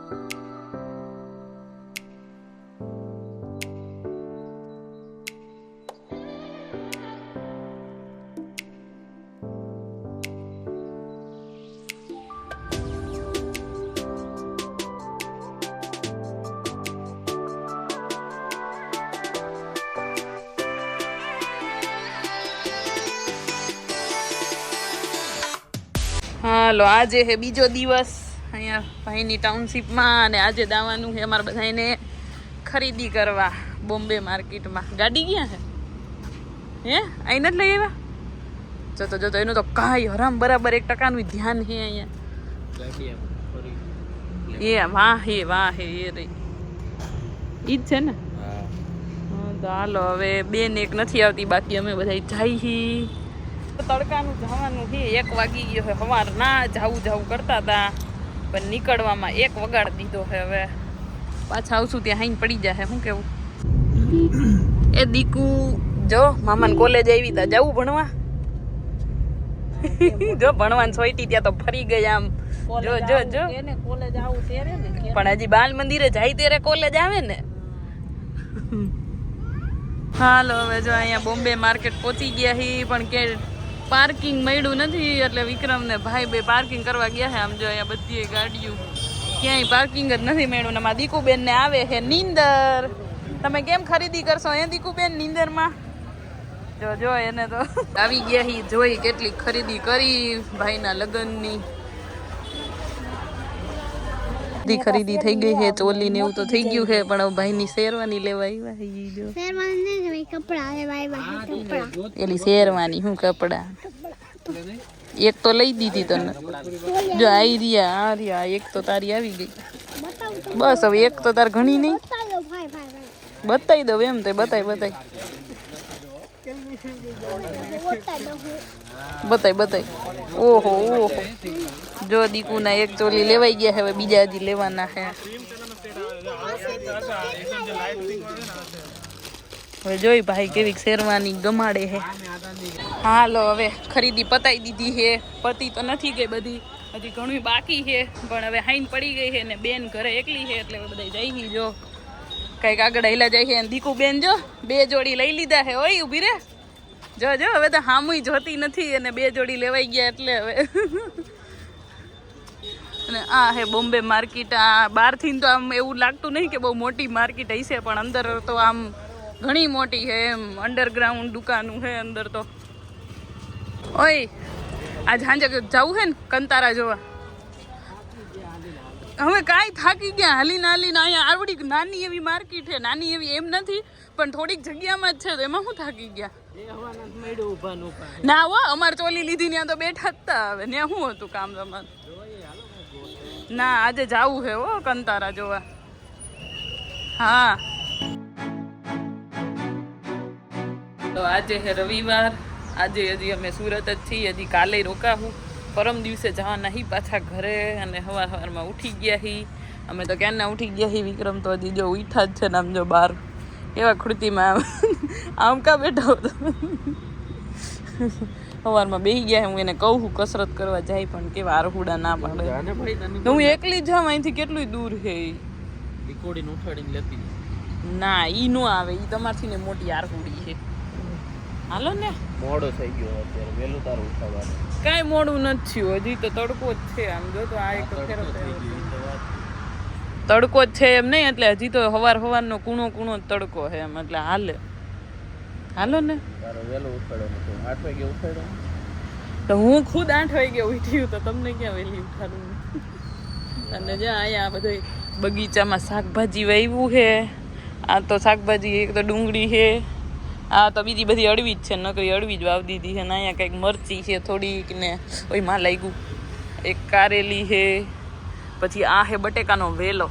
હાલો આજે હે બીજો દિવસ અહીંયા ભાઈની ટાઉનશીપમાં અને આજે દાવાનું છે અમારે બધાને ખરીદી કરવા બોમ્બે માર્કેટમાં. ગાડી ક્યાં છે હે? અહીં જ લઈ આવ્યા? જતો જતો એનું તો કાંઈ હરામ બરાબર 1% ધ્યાન છે અહીંયા. એ વાહ હે એ રહી ઈ જ છે ને. તો હાલો હવે બેન એક નથી આવતી, બાકી અમે બધા જઈ. તડકાનું જવાનું છે, 1 વાગી ગયો છે. સવાર ના જાવું કરતા હતા પણ નીકળવામાં 1 વગાડ દીધો છે. હવે પાછા આવશું ત્યાં હાઈન પડી જાય. શું કેવું એ દીકુ? જો મામાને કોલેજ આવી તા જવું ભણવા. જો ભણવાનું સોઈટી ત્યાં તો ફરી ગયા આમ. જો જો જો કોલેજ આવું ત્યારે ને, પણ હજી બાલ મંદિરે જાય ત્યારે કોલેજ આવે ને. હાલો હવે જો અહીંયા બોમ્બે માર્કેટ પહોંચી ગયા હી, પણ કે પાર્કિંગ મળ્યું નથી એટલે વિક્રમ ને ભાઈ બે પાર્કિંગ કરવા ગયા છે. આમ જો અહીંયા બધી ગાડીઓ, ક્યાંય પાર્કિંગ જ નથી મળ્યું. ને મારા દીકુબેન ને આવે છે નીંદર. તમે કેમ ખરીદી કરશો એ દીકુબેન નીંદરમાં? જો જો એને તો આવી ગયા હી. જોઈ કેટલી ખરીદી કરી ભાઈના લગ્નની. બધી ખરીદી થઈ ગઈ છે, ચોલી ને એવું તો થઈ ગયું છે, પણ ભાઈની શેરવાની લેવા આવ્યા. જો એલી શેરવાની શું કપડા, એક તો લઈ દીધી તને. જો આ રહ્યા એક તો તારી આવી ગઈ. બસ હવે એક તો તાર ઘણી નહીં. બતાવી દઉં એમ તો બતાય ઓહો જો દીકુ ના એક ચોલી લેવાઈ ગયા. હવે બીજા હજી લેવાના છે. હવે જોઈ ભાઈ કેવી શેરવાની ગમાડે છે. હાલો હવે ખરીદી પતાઈ દીધી છે. પતી તો નથી ગઈ બધી, હજી ઘણું બાકી છે, પણ હવે હાઈન પડી ગઈ છે ને બેન ઘરે એકલી છે એટલે બધા જઈ. જો કઈક આગળ હેલા જાય છે. દીકુ બેન જો 2 જોડી લઈ લીધા છે. ઓય ઉભી રે, જો જો હવે તો હામુય જોતી નથી અને 2 જોડી લેવાઈ ગયા એટલે હવે. અને આ હે બોમ્બે માર્કેટ. આ બહારથી તો આમ એવું લાગતું નહીં કે બહુ મોટી માર્કેટ હશે, પણ અંદર તો આમ ઘણી મોટી છે એમ. અંડરગ્રાઉન્ડ દુકાનું છે અંદર તો. ઓય આજ સાંજે જવું છે ને કંતારા જોવા. હવે કાંઈ થાકી ગયા હાલીને અહીંયા આવડી નાની એવી માર્કેટ છે. નાની એવી એમ નથી, પણ થોડીક જગ્યામાં જ છે, તો એમાં શું થાકી ગયા? ના હો, અમારે ચોલી લીધી ત્યાં તો બેઠા જ તા. હવે ત્યાં શું હતું કામ તમારે? ના આજે જવું છે હો કંતારા જોવા. હા તો આજે છે રવિવાર. આજે હજી અમે સુરત જ છીએ, હજી કાલે રોકાવું. પરમ દિવસે જવાના હી પાછા ઘરે. અને સવારમાં ઉઠી ગયા હી અમે તો. ક્યારના ઉઠી ગયા હી. વિક્રમ તો હજી જો ઉઠા જ છે ને. આમ જો બહાર એવા ખુરતીમાં આમ કા બેઠો હતો. સવારમાં બેસી ગયા. હું એને કહું છું કસરત કરવા જાય, પણ કેવા આરહુડા ના પાડે. હું એકલી જ જાઉં. અહીંથી કેટલું દૂર છે. ના ઈ નો આવે, ઈ તમારથી ને મોટી આરહુડી છે. હાલો ને, મોડો થઈ ગયો અત્યારે. વહેલું તારું ઉઠાવવાનું. કાંઈ મોડું નથી થયું, હજી તો તડકો જ છે. આમ જો તો આ એક તડકો જ છે એમ નહીં, એટલે હજી તો સવારનો કૂણો જ તડકો છે એમ. એટલે હાલો ને. વહેલું ઉઠાડવાનું 8 વાગે ઉઠાડવાનું. તો હું ખુદ 8 વાગે ઉઠ્યું, તો તમને ક્યાં વહેલી ઉઠાડું? અને જ્યાં અહીંયા બધું બગીચામાં શાકભાજી વાવ્યું છે. આ તો શાકભાજી એક તો ડુંગળી છે, આ તો બીજી બધી અળવી જ છે. નકરી અળવી જ વાવી દીધી છે. ને અહીંયા કંઈક મરચી છે થોડીક, ને ઓય માં લાગ્યું એક કારેલી છે. પછી આ છે બટેકાનો વેલો.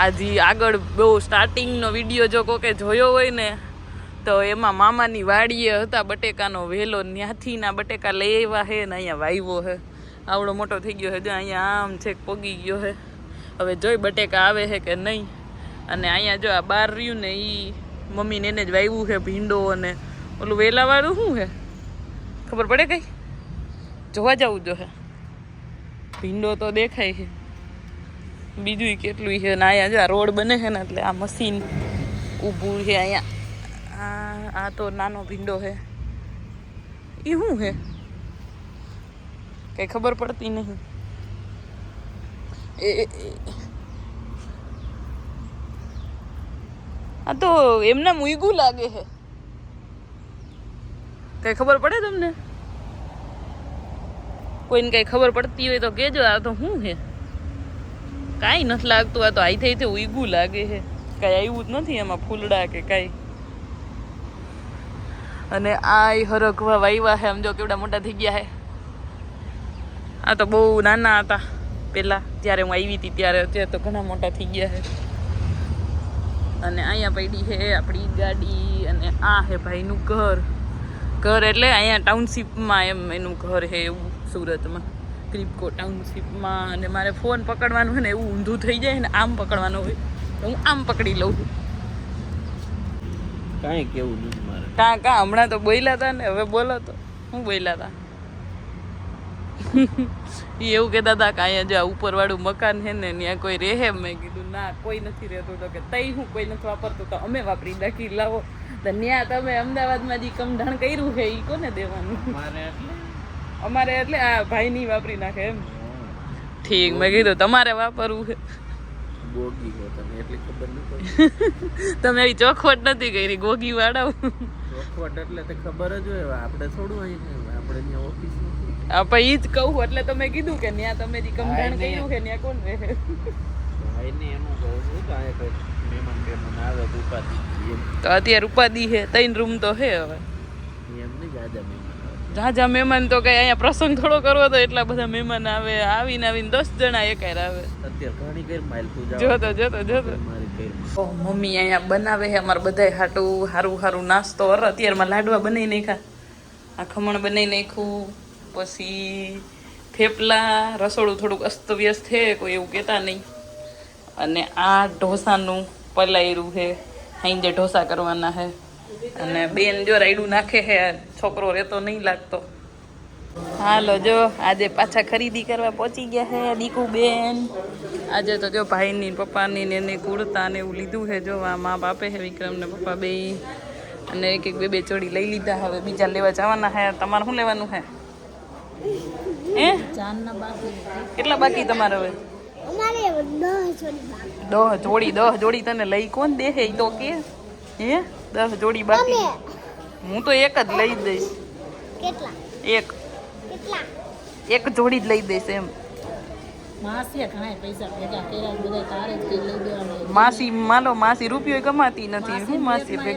આજી આગળ બહુ સ્ટાર્ટિંગનો વિડીયો જો કોકે જોયો હોય ને, તો એમાં મામાની વાડીએ હતા બટેકાનો વેલો. ત્યાંથી ના બટેકા લઈ આવ્યા છે ને અહીંયા વાવ્યો છે. આવડો મોટો થઈ ગયો છે. જો અહીંયા આમ છેક પોગી ગયો છે. હવે જોઈ બટેકા આવે છે કે નહીં. અને અહીંયા જો આ બહાર રહ્યું ને, એ મમ્મીને એને જ વાવ્યું છે ભીંડો. અને ઓલું વેલાવાળું શું છે ખબર પડે કઈ? જોવા જવું જો હે. ભીંડો તો દેખાય છે. બીજું કેટલું છે ને અહીંયા જો આ રોડ બને છે ને એટલે આ મશીન ઊભું છે અહીંયા. આ તો નાનો ભીંડો છે. એ શું છે કઈ ખબર પડતી નહીં. આ તો એમના મૂઈગું લાગે છે. કઈ ખબર પડે તમને? કોઈને કઈ ખબર પડતી હોય તો કેજો. આ તો શું છે? કાંઈ નથી લાગતું. આ તો આઈ થઈ ઉઈગું લાગે છે. કાંઈ આવ્યું જ નથી એમાં ફૂલડા કે કાંઈ. અને આ હરખવા વાવ્યા છે. આમ જો કેવડા મોટા થઈ ગયા છે. આ તો બહુ નાના હતા પેલા જ્યારે હું આવી હતી ત્યારે. અત્યારે તો ઘણા મોટા થઈ ગયા છે. અને અહીંયા પડી છે આપણી ગાડી. અને આ છે ભાઈનું ઘર. ઘર એટલે અહીંયા ટાઉનશીપમાં એમ એનું ઘર છે એવું, સુરતમાં ક્રિપકો ટાઉનશીપમાં. અને મારે ફોન પકડવાનું હોય ને એવું ઊંધું થઈ જાય ને આમ પકડવાનું હોય તો હું આમ પકડી લઉં. કાંઈ કેવું નહીં મારે. કાં હમણાં તો બોલ્યા હતા ને, હવે બોલો તો હું બોલ્યા હતા. એ એવું કહેતા હતા કે અહીંયા જો ઉપરવાળું મકાન છે ને ત્યાં કોઈ રહે. મેં કીધું ના કોઈ નથી રહેતું. તો કે તઈ હું કોઈ નથી વાપરતું તો અમે વાપરી નાખી લાવો. તો ત્યાં તમે અમદાવાદમાં જે કમઢાણ કર્યું છે એ કોને દેવાનું? અમારે એટલે આ ભાઈ નહીં વાપરી નાખે એમ. ઠીક, મેં કીધું તમારે વાપરવું છે. ગોગી હો તમે એટલી ખબર નહીં પડી. તમે એવી ચોખવટ નથી કરી ગોગી વાળા. ચોખવટ એટલે તે ખબર જ હોય. આપણે થોડું અહીં આપણે ત્યાં ઓફિસ નથી. આપણે ઈ જ કહું એટલે તમે કીધું કે ત્યાં તમે જે કમઢાણ કર્યું છે ત્યાં કોણ રહે? ભાઈને એનું કહું છું કે અહીંયા કોઈ મહેમાન આવે તો ઉપાધિ એમ. તો અત્યારે ઉપાધિ છે. 3 રૂમ તો છે હવે. એમ નહીં જાજા મહેમાન આવે. જાજા મહેમાન તો કઈ અહીંયા પ્રસંગ થોડો કરવો તો એટલા બધા મહેમાન આવે. આવીને 10 જણા એકાર આવે. અત્યારે ઘણી કઈ માઇલ પૂજા જોતો મારી કઈ. મમ્મી અહીંયા બનાવે છે અમારે બધાય હાટું સારું નાસ્તો. અત્યારમાં લાડવા બનાવી નાખ્યા. આ ખમણ બનાવી નાખ્યું. પછી થેપલા. રસોડું થોડુંક અસ્તવ્યસ્ત છે, કોઈ એવું કહેતા નહીં. અને આ ઢોસાનું પલાયરું છે. હાંજે ઢોસા કરવાના છે. અને બેન જો રાયડું નાખે છે. છોકરો રહેતો નહીં લાગતો. હાલો જો આજે પાછા ખરીદી કરવા પહોંચી ગયા છે દીકુ બેન. આજે તો જો ભાઈની પપ્પાની ને એને કુર્તા ને એવું લીધું છે. જો આ મા બાપે છે વિક્રમ ને પપ્પા બે. અને એક બે જોડી લઈ લીધા. હવે બીજા લેવા જવાના છે. તમારે શું લેવાનું છે? કેટલા બાકી તમારે હવે? 10 જોડી તને લઈ કોણ દે છે? તો કે હે 10 જોડી બાકી. હું તો એક જ લઈ દઈશ. એક જોડી જ લઈ દઈશ એમ. માસી માલો માસી રૂપિયો કમાતી નથી. હું માસી